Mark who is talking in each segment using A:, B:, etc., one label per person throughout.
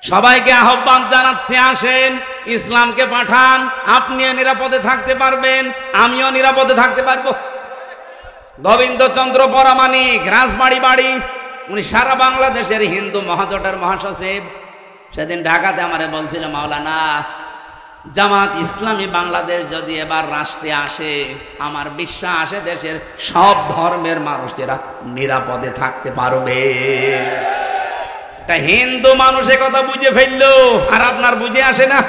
A: সবাইকে আহ্বান জানাচ্ছি, আসেন ইসলামকে পাঠান, আপনিও নিরাপদে থাকতে পারবেন, আমিও নিরাপদে থাকতে পারবো। গোবিন্দচন্দ্র পরামানিক, রাজবাড়ি বাড়ি, উনি সারা বাংলাদেশের হিন্দু মহাজোটের মহাসচিব। সেদিন ঢাকাতে আমারে বলছিল, মাওলানা জামাত ইসলামী বাংলাদেশ যদি এবার রাষ্ট্রে আসে, আমার বিশ্বাস দেশের সব ধর্মের মানুষেরা নিরাপদে থাকতে পারবে। হিন্দু মানুষ কথা বুঝে ফেললো, আর আপনার বুঝে আসে না।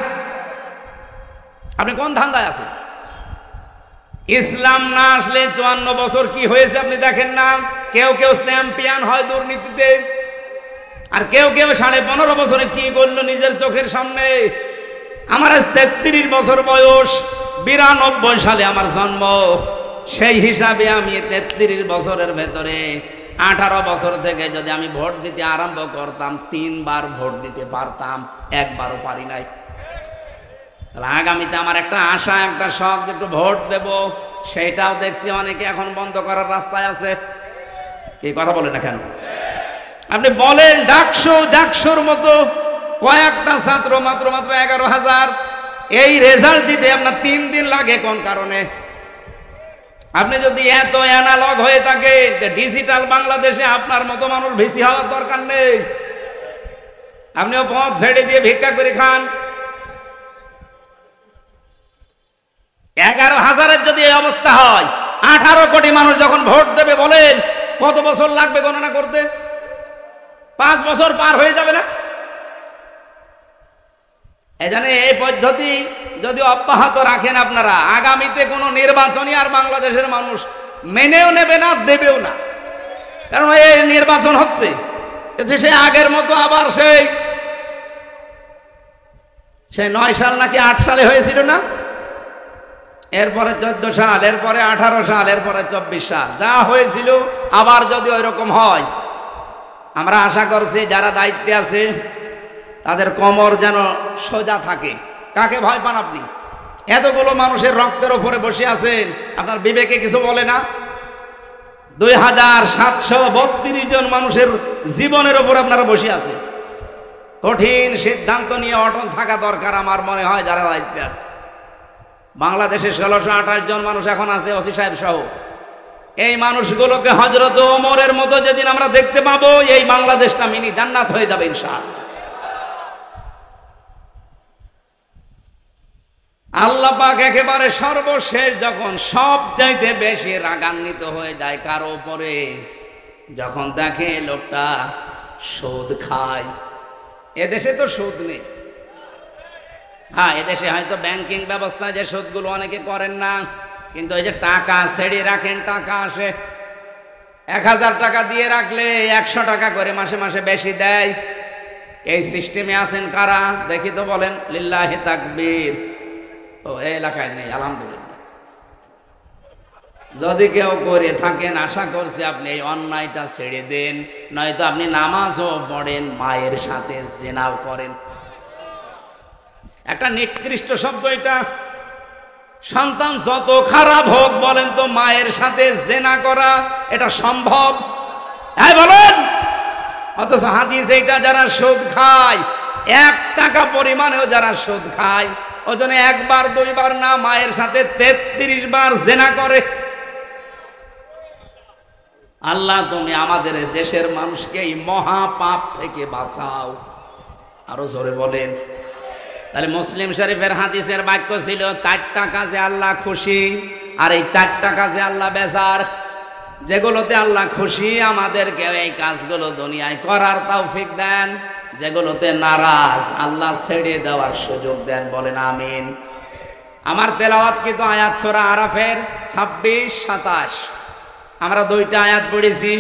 A: আপনি কোন ধান্দায় আছেন? ইসলাম না আসলে 54 বছর কি হয়েছে আপনি দেখেন না। কেউ কেউ চ্যাম্পিয়ন হয় দুর্নীতিতে, আর কেউ কেউ 15.5 বছরে কি করলো নিজের চোখের সামনে। আমার আজ 33 বছর বয়স, 92 সালে আমার জন্ম। সেই হিসাবে আমি 33 বছরের ভেতরে 18 বছর থেকে যদি আমি ভোট দিতে আরম্ভ করতাম, 3 বার ভোট দিতে পারতাম, একবারও পারি নাই। আগামীতে আমার একটা আশা, একটা শখ, একটু ভোট দেব, সেটাও দেখছি অনেকে এখন বন্ধ করার রাস্তায় আছে। কি কথা বলেন না কেন? আপনি বলেন ডাকসুর মতো কয়েকটা ছাত্র, মাত্র 11,000, এই রেজাল্ট দিতে আপনার 3 দিন লাগে। কোন কারণে? আপনি যদি এত অ্যানালগ হয়ে থাকে, ডিজিটাল বাংলাদেশে আপনার মতো মানুষ ভিসি হওয়ার দরকার নেই। আপনিও পথ ছেড়ে দিয়ে ভিক্ষা করে খান। 11,000-এর যদি এই অবস্থা হয়, 18 কোটি মানুষ যখন ভোট দেবে, বলেন কত বছর লাগবে গণনা করতে? 5 বছর পার হয়ে যাবে না? এজন্য এই পদ্ধতি যদি অব্যাহত রাখেন আপনারা, আগামীতে কোনো নির্বাচনই আর বাংলাদেশের মানুষ মেনেও নেবে না, দেবেও না। কারণ এই নির্বাচন হচ্ছে সে আগের মতো আবার সেই 9 সাল নাকি 8 সালে হয়েছিল না, এরপরে 14 সাল, এরপরে 18 সাল, এরপরে 24 সাল, যা হয়েছিল আবার যদি ওই রকম হয়, আমরা আশা করছি যারা দায়িত্বে আছে তাদের কোমর যেন সোজা থাকে। কাকে ভয় পান আপনি? এতগুলো মানুষের রক্তের উপরে বসে আছেন, আপনার বিবেকে কিছু বলে না? 2732 জন মানুষের জীবনের উপর আপনারা বসে আছেন। কঠিন সিদ্ধান্ত নিয়ে অটল থাকা দরকার আমার মনে হয় যারা দায়িত্বে আছে। বাংলাদেশে 1628 জন মানুষ এখন আছে, ওসি সাহেব সহ। এই মানুষগুলোকে হযরত ওমরের মতো যেদিন আমরা দেখতে পাবো, এই বাংলাদেশটা মিনি জান্নাত হয়ে যাবে ইনশাআল্লাহ। আল্লাহ পাক একেবারে সর্বশেষ যখন সব চাইতে বেশি রাগান্বিত হয়ে যায় কারো উপরে, যখন দেখে লোকটা সুদ খায়। এদেশে তো সুদ নেই। হ্যাঁ, এদেশে হয়তো ব্যাংকিং ব্যবস্থা যে সুদগুলো অনেকে করেন না, কিন্তু এই যে টাকা ছেড়ে রাখেন, টাকা আসে, 1000 টাকা দিয়ে রাখলে 100 টাকা করে মাসে মাসে বেশি দেয়। এই সিস্টেমে আছেন কারা দেখি তো, বলেন লিল্লাহি তাকবীর। ও এই এলাকায় নেই, আলহামদুলিল্লাহ। যদি কেউ করে থাকেন, আশা করছি আপনি এই অন্যায়টা ছেড়ে দেন, নয়তো আপনি নামাজও পড়েন, মায়ের সাথে জিনাও করেন। একটা নিকৃষ্ট শব্দ এটা। সন্তান যত খারাপ হোক, বলেন তো মায়ের সাথে জিনা করা এটা সম্ভব? হ্যাঁ বলেন। অথচ হাদিসে এটা যারা সুদ খায়, 1 টাকা পরিমাণেও যারা সুদ খায়, ওজনে 1 বার 2 বার না, মায়ের সাথে 33 বার জিনা করে। আল্লাহ তুমি আমাদের দেশের মানুষকে এই মহা পাপ থেকে বাঁচাও। আরো জোরে বলেন। তাহলে মুসলিম শরীফের হাদিসের বাক্য ছিল 4টা কাজে আল্লাহ খুশি, আর এই 4টা কাজে আল্লাহ বেজার। যেগুলোতে আল্লাহ খুশি আমাদেরকে এই কাজগুলো দুনিয়ায় করার তৌফিক দেন, যেগুলোতে নারাজ আল্লাহ ছেড়ে দেওয়ার সুযোগ দেন। বলেন আমিন। আমার তেলাওয়াত কিন্তু আয়াত সূরা আরাফের 26-27, আমরা 2টা আয়াত পড়েছি।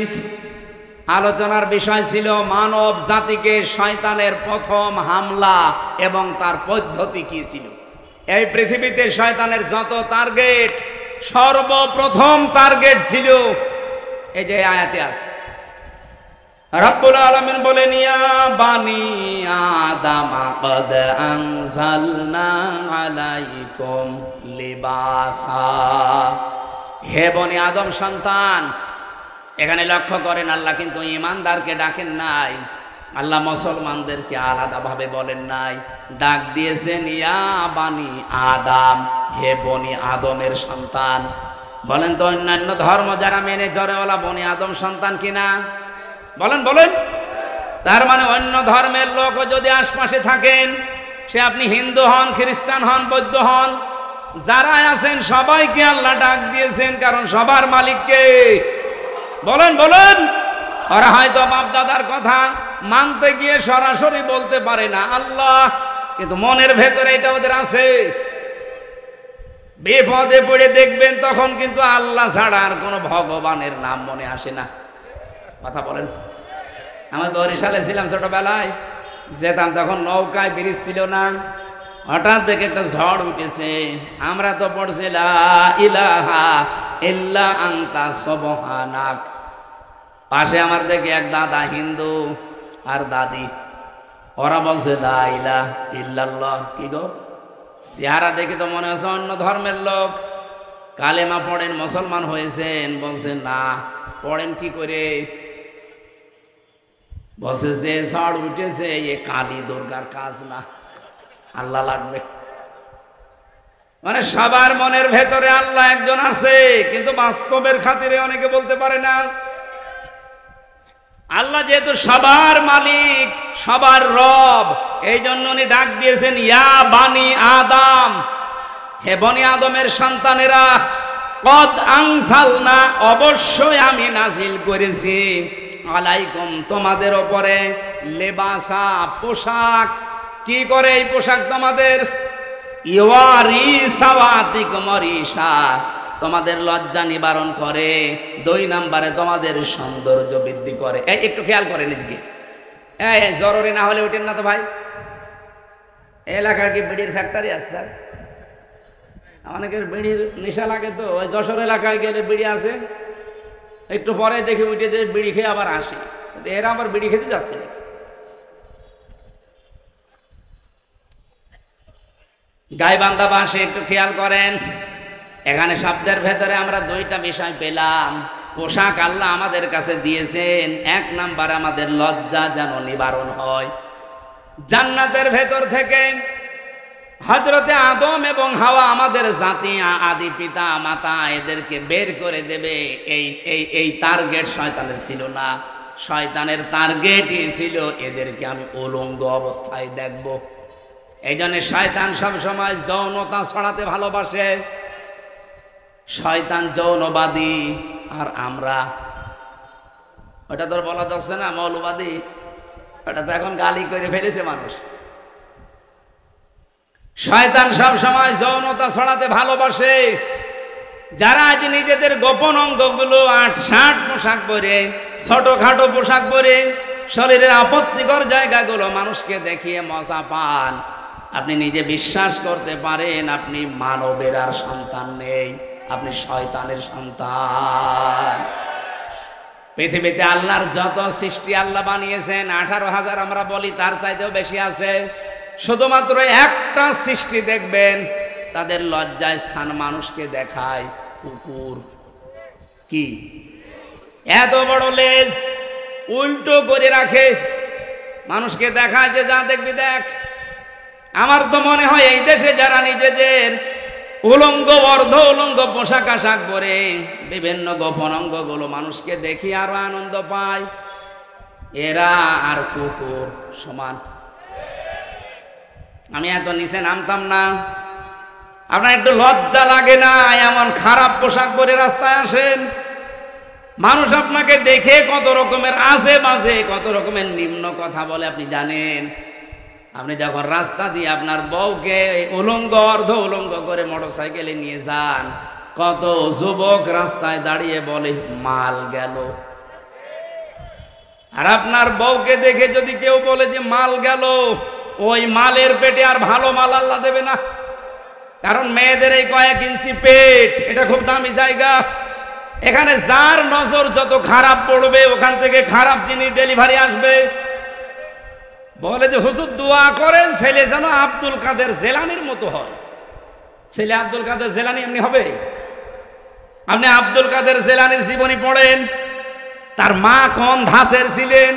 A: আলোচনার বিষয় ছিল মানব জাতিকে শয়তানের প্রথম হামলা এবং তার পদ্ধতি কি ছিল। এই পৃথিবীতে শয়তানের যত টার্গেট, সর্বপ্রথম টার্গেট ছিল এই যে আয়াতে আছে। রব্বুল আলামিন বলেন, ইয়া বানি আদম ক্বাদ আনজালনা আলাইকুম লিবাসা। হে বনি আদম সন্তান, এখানে লক্ষ্য করেন আল্লাহ কিন্তু ঈমানদারকে ডাকেন নাই, আল্লাহ মুসলমানদেরকে আলাদাভাবে বলেন নাই, ডাক দিয়েছেন ইয়া বানি আদম, হে বনি আদমের সন্তান। বলেন তো অন্যান্য ধর্ম যারা মেনে জরেওয়ালা বনি আদম সন্তান কিনা? বলেন বলেন। তার মানে অন্য ধর্মের লোক যদি আশপাশে থাকেন, সে আপনি হিন্দু হন, খ্রিস্টান হন, বৌদ্ধ হন, যারা আছেন সবাইকে আল্লাহ ডাক দিয়েছেন, কারণ সবার মালিককে। বলেন বলেন। ওরা হয়তো বাপ দাদার কথা মানতে গিয়ে সরাসরি বলতে পারে না আল্লাহ, কিন্তু মনের ভেতরে এটা ওদের আছে। বিপদে পড়ে দেখবেন তখন কিন্তু আল্লাহ ছাড়া আর কোনো ভগবানের নাম মনে আসে না। কথা বলেন। আমার বরিশালে ছিলাম ছোটবেলায়, যেতাম তখন নৌকায় ব্রিজ ছিল না, হঠাৎ দেখে একটা ঝড় উঠেছে। আমরা তো পড়ছি লা ইলাহা ইল্লা আনতা সুবহানাক। পাশে আমার দেখে এক দাদা হিন্দু আর দাদি, ওরা বলছে লা ইলাহা ইল্লাল্লাহ। কি গো, চেহারা দেখে তো মনে হচ্ছে অন্য ধর্মের লোক। কালেমা পড়েন, মুসলমান হয়েছেন? বলছেন না। পড়েন কি করে? বলছে যে ঝড় উঠেছে এ কালী দুর্গার কাজ না, আল্লাহ লাগবে। মানে সবার মনের ভেতরে আল্লাহ একজন আছে, কিন্তু বাস্তবের খাতিরে অনেকে বলতে পারে না। আল্লাহ যেহেতু সবার মালিক, সবার রব, এই জন্য উনি ডাক দিয়েছেন ইয়া বানি আদম, হে বনি আদমের সন্তানেরা, কদ আনজালনা, অবশ্যই আমি নাজিল করেছি, আলাইকুম, তোমাদের ওপরে, লেবাসা, পোশাক। কি করে এই পোশাক তোমাদের? ইওয়ারি সাওয়াতিকুম রিসা, তোমাদের লজ্জা নিবারণ করে। 2 নম্বরে তোমাদের সৌন্দর্য বৃদ্ধি করে। এই একটু খেয়াল করেন এদিকে, এই জরুরি না হলে উঠেন না তো ভাই। এলাকার কি বিড়ির ফ্যাক্টরি আছে স্যার? অনেকের বিড়ির নেশা লাগে, তো ওই যশোর এলাকায় গেলে বিড়ি আছে, একটু পরে দেখে উঠে যে বিড়ি খেয়ে আবার আসে। এরা আবার বিড়ি খেতে যাচ্ছে। গাইবান্ধা বাসে একটু খেয়াল করেন, এখানে শব্দের ভেতরে আমরা 2টা বিষয় পেলাম। পোশাক আল্লাহ আমাদের কাছে দিয়েছেন, 1 নাম্বার আমাদের লজ্জা যেন নিবারণ হয়। জান্নাতের ভেতর থেকে হযরতে আদম এবং হাওয়া, আমাদের জাতি, আদি পিতা মাতা, এদেরকে বের করে দেবে, এই টার্গেট শয়তানের ছিল না। শয়তানের টার্গেটই ছিল এদেরকে আমি উলঙ্গ অবস্থায় দেখব। এই জন্য শয়তান সবসময় যৌনতা ছড়াতে ভালোবাসে। শয়তান যৌনবাদী, আর আমরা, ওটা তোর বলা যাচ্ছে না মৌলবাদী, ওটা তো এখন গালি করে ফেলেছে মানুষ। শয়তান সব সময় যৌনতা ছড়াতে ভালোবাসে। যারা আজ নিজেদের গোপন অঙ্গগুলো 8-60 পোশাক পরে, ছোটখাটো পোশাক পরে, শরীরের আপত্তিকর জায়গাগুলো মানুষকে দেখিয়ে মজা পান, আপনি নিজে বিশ্বাস করতে পারেন আপনি মানবের আর সন্তান নেই, আপনি শয়তানের সন্তান। পৃথিবীতে আল্লাহর যত সৃষ্টি আল্লাহ বানিয়েছেন 18,000 আমরা বলি, তার চাইতেও বেশি আছে। শুধুমাত্র একটা সৃষ্টি দেখবেন তাদের লজ্জায় স্থান মানুষকে দেখায়, কুকুর। কি এত বড় লেজ উল্টো করে রাখে, মানুষকে দেখায় যে যা দেখবি দেখ। আমার তো মনে হয় এই দেশে যারা নিজেদের উলঙ্গ, অর্ধ উলঙ্গ পোশাক আশাক পরে বিভিন্ন গোপন অঙ্গগুলো মানুষকে দেখি আরো আনন্দ পায়, এরা আর কুকুর সমান। আমি এত নিচে নামতাম না। আপনার একটু লজ্জা লাগে না এমন খারাপ পোশাক পরে রাস্তায় আসেন? মানুষ আপনাকে দেখে কত রকমের আজে বাজে, কত রকমের নিম্ন কথা বলে আপনি জানেন? আপনি যখন রাস্তা দিয়ে আপনার বউকে উলঙ্গ, অর্ধ উলঙ্গ করে মোটরসাইকেলে নিয়ে যান, কত যুবক রাস্তায় দাঁড়িয়ে বলে মাল গেল। আর আপনার বউকে দেখে যদি কেউ বলে যে মাল গেল, ওই মালের পেটে আর ভালো মাল আল্লাহ দেবে না। কারণ মেয়েদের এই কয়েক ইঞ্চি পেট, এটা খুব দামি জায়গা। এখানে যার নজর যত খারাপ পড়বে, ওখান থেকে খারাপ জিনিস ডেলিভারি আসবে। বলে যে হুজুর দোয়া করেন ছেলে যেন আব্দুল কাদের জেলানির মতো হয়। ছেলে আব্দুল কাদের জেলানি এমনি হবে? আপনি আব্দুল কাদের জেলানির জীবনী পড়েন, তার মা কোন ধাঁচের ছিলেন,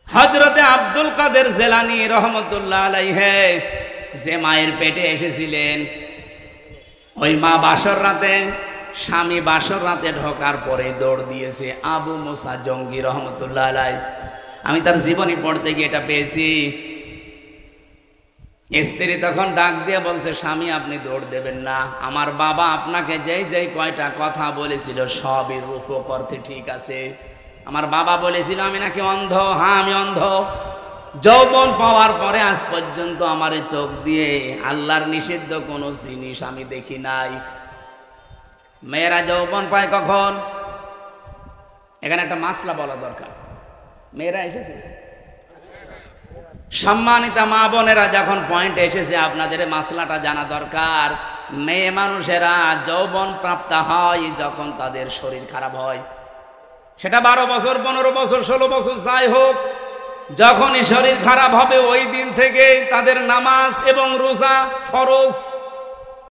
A: হযরতে আব্দুল কাদের জিলানী রহমতুল্লাহ আলাইহি যে মায়ের পেটে এসেছিলেন, ওই মা বাসর রাতে, স্বামী বাসর রাতে ঢোকার পরে দৌড় দিয়েছে আবু মুসা জঙ্গি রহমতুল্লাহ আলাইহি। আমি তার জীবনী পড়তে গিয়ে এটা পেয়েছি। স্ত্রী তখন ডাক দিয়ে বলছে, স্বামী আপনি দৌড় দেবেন না, আমার বাবা আপনাকে যেই যেই কয়টা কথা বলেছিল সবই রূপক অর্থে ঠিক আছে। আমার বাবা বলেছিল আমি নাকি অন্ধ, হ্যাঁ আমি অন্ধ। যৌবন পাওয়ার পরে আজ পর্যন্ত আমার চোখ দিয়ে আল্লাহর নিষিদ্ধ কোনো জিনিস আমি দেখি নাই। মেয়েরা যৌবন পায় কখন? এখানে একটা মাসলা বলা দরকার। মেয়েরা এসেছে, সম্মানিতা মা বোনেরা, যখন পয়েন্ট এসেছে আপনাদের মাসলাটা জানা দরকার। মেয়ে মানুষেরা যৌবন প্রাপ্ত হয় যখন তাদের শরীর খারাপ হয়, সেটা 12 বছর 15 বছর 16 বছর যাই হোক, যখনই শরীর খারাপ হবে ওই দিন থেকে তাদের নামাজ এবং রোজা ফরজ।